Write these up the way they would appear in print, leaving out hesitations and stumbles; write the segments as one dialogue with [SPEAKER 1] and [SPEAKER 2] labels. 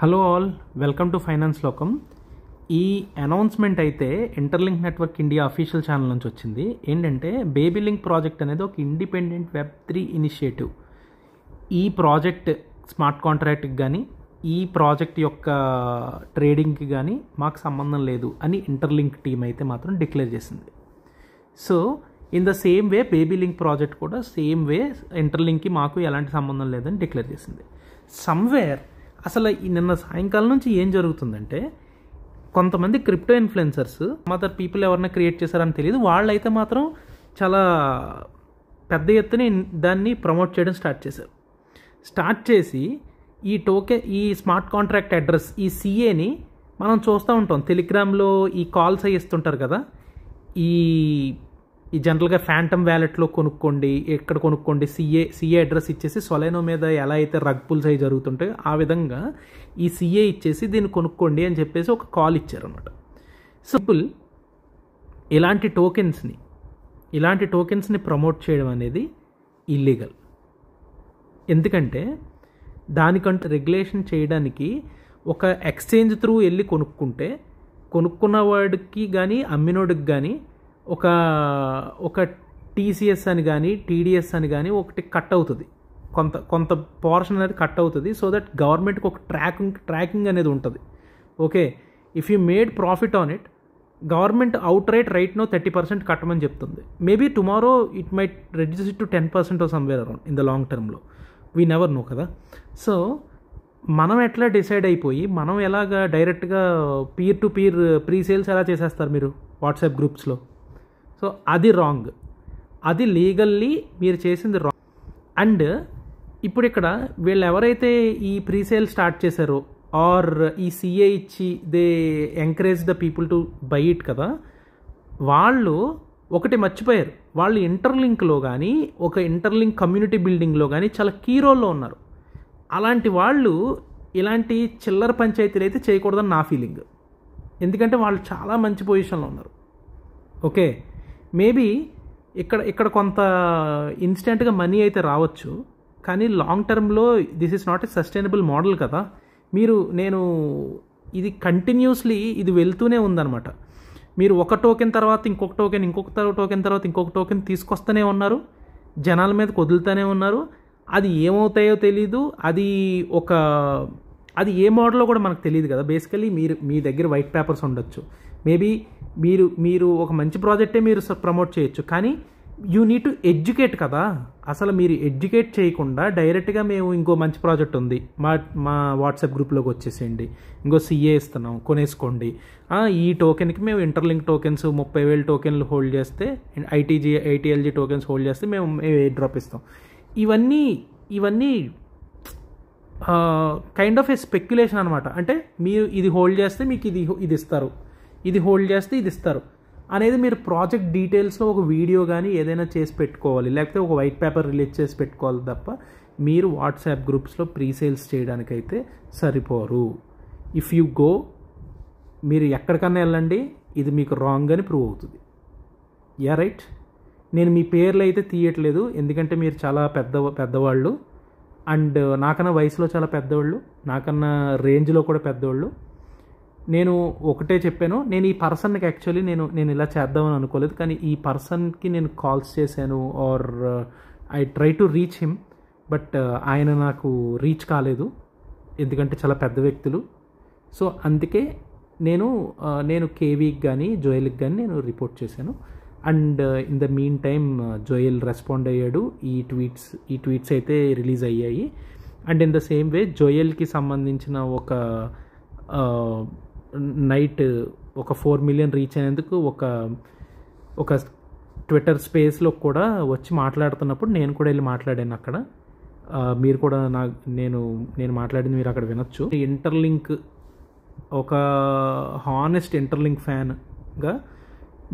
[SPEAKER 1] Hello all, welcome to finance లోకం. ఈ announcement అయితే interlink network India official channel నుంచి వచ్చింది. ఏంటంటే బేబీ లింక్ ప్రాజెక్ట్ అనేది ఒక ఇండిపెండెంట్ వెబ్3 ఇనిషియేటివ్. ఈ ప్రాజెక్ట్ స్మార్ట్ కాంట్రాక్ట్కి కానీ ఈ ప్రాజెక్ట్ యొక్క ట్రేడింగ్కి కానీ మాకు సంబంధం లేదు అని ఇంటర్లింక్ టీమ్ అయితే మాత్రం డిక్లేర్ చేసింది. So in the same way baby link project కూడా సేమ్ వే ఇంటర్లింక్కి మాకు ఎలాంటి సంబంధం లేదని డిక్లేర్ చేసింది. సమ్వేర్ అసలు నిన్న సాయంకాలం నుంచి ఏం జరుగుతుందంటే, కొంతమంది క్రిప్టో ఇన్ఫ్లుయెన్సర్స్ అదర్ పీపుల్ ఎవరైనా క్రియేట్ చేశారని తెలియదు, వాళ్ళైతే మాత్రం చాలా పెద్ద ఎత్తున దాన్ని ప్రమోట్ చేయడం స్టార్ట్ చేసి ఈ స్మార్ట్ కాంట్రాక్ట్ అడ్రస్ ఈ సిఏని మనం చూస్తూ ఉంటాం. టెలిగ్రామ్లో ఈ కాల్స్ అవి ఇస్తుంటారు కదా, ఈ జనరల్గా ఫ్యాంటమ్ వ్యాలెట్లో కొనుక్కోండి, ఎక్కడ కొనుక్కోండి, సిఏ అడ్రస్ ఇచ్చేసి సొలైనో మీద ఎలా అయితే రగ్ పుల్స్ అవి జరుగుతుంటాయో ఆ విధంగా ఈ సిఏ ఇచ్చేసి దీన్ని కొనుక్కోండి అని చెప్పేసి ఒక కాల్ ఇచ్చారనమాట. సింపుల్ ఇలాంటి టోకెన్స్ని ప్రమోట్ చేయడం అనేది ఇల్లీగల్. ఎందుకంటే దానికంటే రెగ్యులేషన్ చేయడానికి ఒక ఎక్స్చేంజ్ త్రూ వెళ్ళి కొనుక్కున్న వాడికి కానీ అమ్మినోడికి కానీ ఒక టీసీఎస్ అని కానీ టీడీఎస్ అని కానీ ఒకటి కట్ అవుతుంది, కొంత పోర్షన్ అనేది కట్ అవుతుంది. సో దట్ గవర్నమెంట్కి ఒక ట్రాకింగ్ అనేది ఉంటుంది. Okay, if you made profit on it, government out right no 30% కట్టమని చెప్తుంది. Maybe tomorrow it might reduce it to 10% somewhere around in the long టర్మ్లో. వీ నెవర్ నో కదా. సో మనం ఎట్లా డిసైడ్ అయిపోయి మనం ఎలాగా డైరెక్ట్గా peer to peer pre sales ఎలా చేసేస్తారు మీరు వాట్సాప్ గ్రూప్స్లో? సో అది రాంగ్, అది లీగల్లీ మీరు చేసింది రాంగ్. అండ్ ఇప్పుడు ఇక్కడ వీళ్ళు ఎవరైతే ఈ ప్రీ సేల్ స్టార్ట్ చేశారో ఆర్ ఈ సిఏ ఇచ్చి they encourage the people to buy it కదా, వాళ్ళు ఒకటి మర్చిపోయారు. వాళ్ళు ఇంటర్లింక్లో కానీ ఒక ఇంటర్లింక్ కమ్యూనిటీ బిల్డింగ్లో కానీ చాలా కీ రోల్లో ఉన్నారు. అలాంటి వాళ్ళు ఇలాంటి చిల్లర పంచాయతీలు అయితే చేయకూడదని నా ఫీలింగ్. ఎందుకంటే వాళ్ళు చాలా మంచి పొజిషన్లో ఉన్నారు. ఓకే, మేబీ ఇక్కడ కొంత ఇన్స్టెంట్గా మనీ అయితే రావచ్చు, కానీ లాంగ్ టర్మ్లో this is not a sustainable model కదా. ఇది కంటిన్యూస్లీ ఇది వెళ్తూనే ఉందన్నమాట. మీరు ఒక టోకెన్ తర్వాత ఇంకొక టోకెన్ తర్వాత ఇంకొక టోకెన్ తీసుకొస్తూనే ఉన్నారు, జనాల మీదకి వదులుతూనే ఉన్నారు. అది ఏమవుతాయో తెలీదు, అది ఏ మోడల్లో కూడా మనకు తెలియదు కదా. బేసికలీ మీ దగ్గర వైట్ పేపర్స్ ఉండొచ్చు, మేబీ మీరు ఒక మంచి ప్రాజెక్టే మీరు ప్రమోట్ చేయొచ్చు, కానీ యూ నీడ్ టు ఎడ్యుకేట్ కదా. అసలు మీరు ఎడ్యుకేట్ చేయకుండా డైరెక్ట్గా మేము ఇంకో మంచి ప్రాజెక్ట్ ఉంది మా వాట్సాప్ గ్రూప్లోకి వచ్చేసేయండి, ఇంకో సిఏ ఇస్తున్నాం కొనేసుకోండి, ఈ టోకెన్కి మేము ఇంటర్లింక్ టోకెన్స్ 30,000 టోకెన్లు హోల్డ్ చేస్తే, ఐటీఎల్జీ టోకెన్స్ హోల్డ్ చేస్తే మేము ఎయిర్ డ్రాప్ ఇస్తాం. ఇవన్నీ కైండ్ ఆఫ్ ఏ స్పెక్యులేషన్ అనమాట. అంటే మీరు ఇది హోల్డ్ చేస్తే మీకు ఇది ఇస్తారు, ఇది హోల్డ్ చేస్తే ఇది ఇస్తారు అనేది మీరు ప్రాజెక్ట్ డీటెయిల్స్లో ఒక వీడియో కానీ ఏదైనా చేసి పెట్టుకోవాలి, లేకపోతే ఒక వైట్ పేపర్ రిలీజ్ చేసి పెట్టుకోవాలి తప్ప మీరు వాట్సాప్ గ్రూప్స్లో ప్రీ సేల్స్ చేయడానికైతే సరిపోరు. ఇఫ్ యూ గో, మీరు ఎక్కడికన్నా వెళ్ళండి, ఇది మీకు రాంగ్ అని ప్రూవ్ అవుతుంది. Yeah right. నేను మీ పేర్లు అయితే తీయట్లేదు, ఎందుకంటే మీరు చాలా పెద్దవాళ్ళు అండ్ నాకన్నా వయసులో చాలా పెద్దవాళ్ళు, నాకన్నా రేంజ్లో కూడా పెద్దవాళ్ళు. నేను ఒకటే చెప్పాను, నేను ఈ పర్సన్కి యాక్చువల్లీ నేను ఇలా చేద్దామని అనుకోలేదు, కానీ ఈ పర్సన్కి నేను కాల్స్ చేశాను or I try to reach him, but ఆయన నాకు రీచ్ కాలేదు, ఎందుకంటే చాలా పెద్ద వ్యక్తులు. సో అందుకే నేను కేవీకి కానీ జోయల్కి కానీ నేను రిపోర్ట్ చేశాను. And in the meantime Joel respond అయ్యాడు, ఈ ట్వీట్స్ అయితే రిలీజ్ అయ్యాయి. And in the same way జోయల్కి సంబంధించిన నైట్ ఒక 4 million రీచ్ అయినందుకు ఒక ట్విట్టర్ స్పేస్లో కూడా వచ్చి మాట్లాడుతున్నప్పుడు నేను కూడా వెళ్ళి మాట్లాడాను అక్కడ. మీరు కూడా నేను మాట్లాడింది మీరు అక్కడ వినొచ్చు. ఇంటర్లింక్ ఒక హానెస్ట్ ఇంటర్లింక్ ఫ్యాన్గా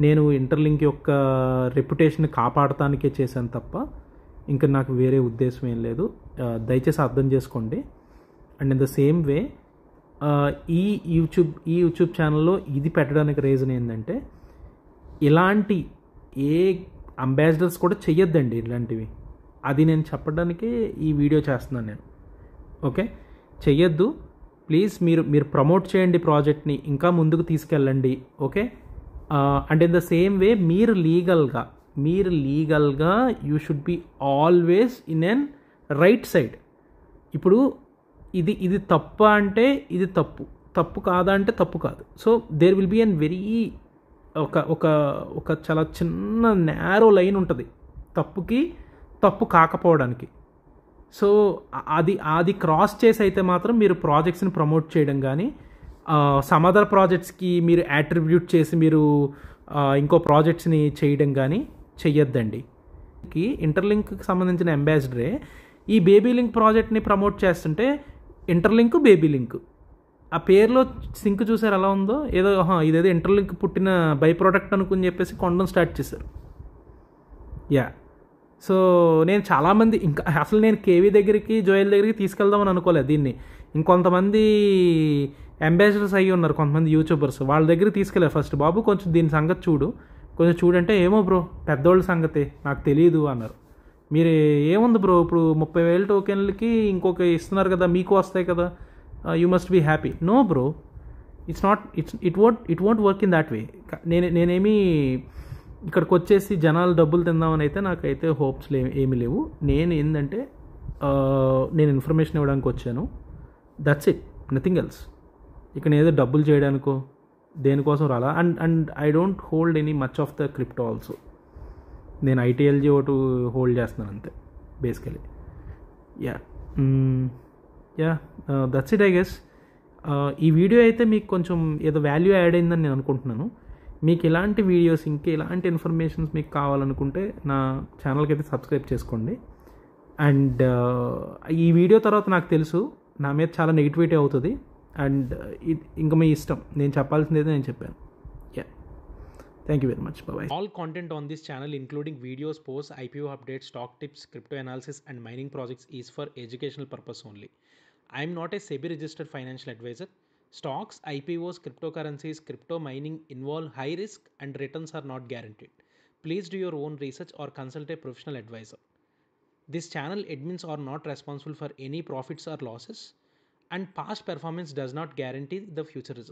[SPEAKER 1] నేను ఇంటర్లింక్ యొక్క రెప్యుటేషన్ కాపాడటానికే చేశాను తప్ప ఇంకా నాకు వేరే ఉద్దేశం ఏం లేదు, దయచేసి అర్థం చేసుకోండి. అండ్ ఇన్ ద సేమ్ వే ఈ యూట్యూబ్ ఛానల్లో ఇది పెట్టడానికి రీజన్ ఏంటంటే, ఇలాంటి ఏ అంబాసిడర్స్ కూడా చెయ్యొద్దండి ఇలాంటివి. అది నేను చెప్పడానికే ఈ వీడియో చేస్తున్నాను నేను. ఓకే, చెయ్యొద్దు. ప్లీజ్ మీరు ప్రమోట్ చేయండి ప్రాజెక్ట్ని, ఇంకా ముందుకు తీసుకెళ్ళండి. Okay, and in the same way మీరు లీగల్గా you should be always in an right side. ఇప్పుడు ఇది తప్ప అంటే ఇది తప్పు కాదా అంటే తప్పు కాదు. So there will be an very ఒక చాలా చిన్న నేరో లైన్ ఉంటుంది తప్పుకి తప్పు కాకపోవడానికి. సో అది క్రాస్ చేసి అయితే మాత్రం మీరు ప్రాజెక్ట్స్ని ప్రమోట్ చేయడం కానీ సమ్ అదర్ ప్రాజెక్ట్స్కి మీరు యాట్రిబ్యూట్ చేసి మీరు ఇంకో ప్రాజెక్ట్స్ని చేయడం కానీ చెయ్యొద్దండి. ఇంటర్లింక్కి సంబంధించిన అంబాసిడరే ఈ బేబీ లింక్ ప్రాజెక్ట్ని ప్రమోట్ చేస్తుంటే ఇంటర్లింక్ బేబీ లింక్ ఆ పేరులో సింక్ చూసారు ఎలా ఉందో, ఇదేదో ఇంటర్లింక్ పుట్టిన బై ప్రోడక్ట్ అనుకుని చెప్పేసి కొనడం స్టార్ట్ చేశారు. సో నేను చాలామంది ఇంకా అసలు నేను కేవీ దగ్గరికి జోయల్ దగ్గరికి తీసుకెళ్దామని అనుకోలేదు దీన్ని. ఇంకొంతమంది అంబాసిడర్స్ అయ్యి ఉన్నారు, కొంతమంది యూట్యూబర్స్, వాళ్ళ దగ్గరికి తీసుకెళ్ళారు. ఫస్ట్ బాబు కొంచెం దీని సంగతి కొంచెం చూడంటే ఏమో బ్రో పెద్దోళ్ళ సంగతి నాకు తెలియదు అన్నారు. మీరు ఏముంది బ్రో, ఇప్పుడు 30,000 టోకెన్లకి ఇంకొక ఇస్తున్నారు కదా, మీకు వస్తాయి కదా, you must be happy. No bro, it won't work in that way. నేనేమి ఇక్కడికి వచ్చేసి జనాలు డబ్బులు తిందామని అయితే నాకైతే హోప్స్ ఏమీ లేవు. నేను ఏంటంటే నేను ఇన్ఫర్మేషన్ ఇవ్వడానికి వచ్చాను, దట్స్ ఇట్, నథింగ్ ఎల్స్. ఇక్కడ ఏదో డబ్బులు చేయడానికో దేనికోసం రాలా. And I don't hold any much of the crypto also. నేను ఐటీఎల్జీ ఒకటి హోల్డ్ చేస్తున్నాను అంతే basically. That's it I guess. ఈ వీడియో అయితే మీకు కొంచెం ఏదో వాల్యూ యాడ్ అయిందని నేను అనుకుంటున్నాను. మీకు ఇలాంటి వీడియోస్ ఇంకా ఇలాంటి ఇన్ఫర్మేషన్స్ మీకు కావాలనుకుంటే నా ఛానల్కి అయితే సబ్స్క్రైబ్ చేసుకోండి. అండ్ ఈ వీడియో తర్వాత నాకు తెలుసు నా మీద చాలా నెగిటివిటీ అవుతుంది, అండ్ ఇంకా మీ ఇష్టం, నేను చెప్పాల్సింది అయితే నేను చెప్పాను. Thank you very much. Bye-bye. All content on this channel, including videos, posts, IPO updates, stock tips, crypto analysis, and mining projects, is for educational purpose only. I am not a SEBI registered financial advisor. Stocks, IPOs, cryptocurrencies, crypto mining involve high risk and returns are not guaranteed. Please do your own research or consult a professional advisor. This channel admins are not responsible for any profits or losses, and past performance does not guarantee the future results.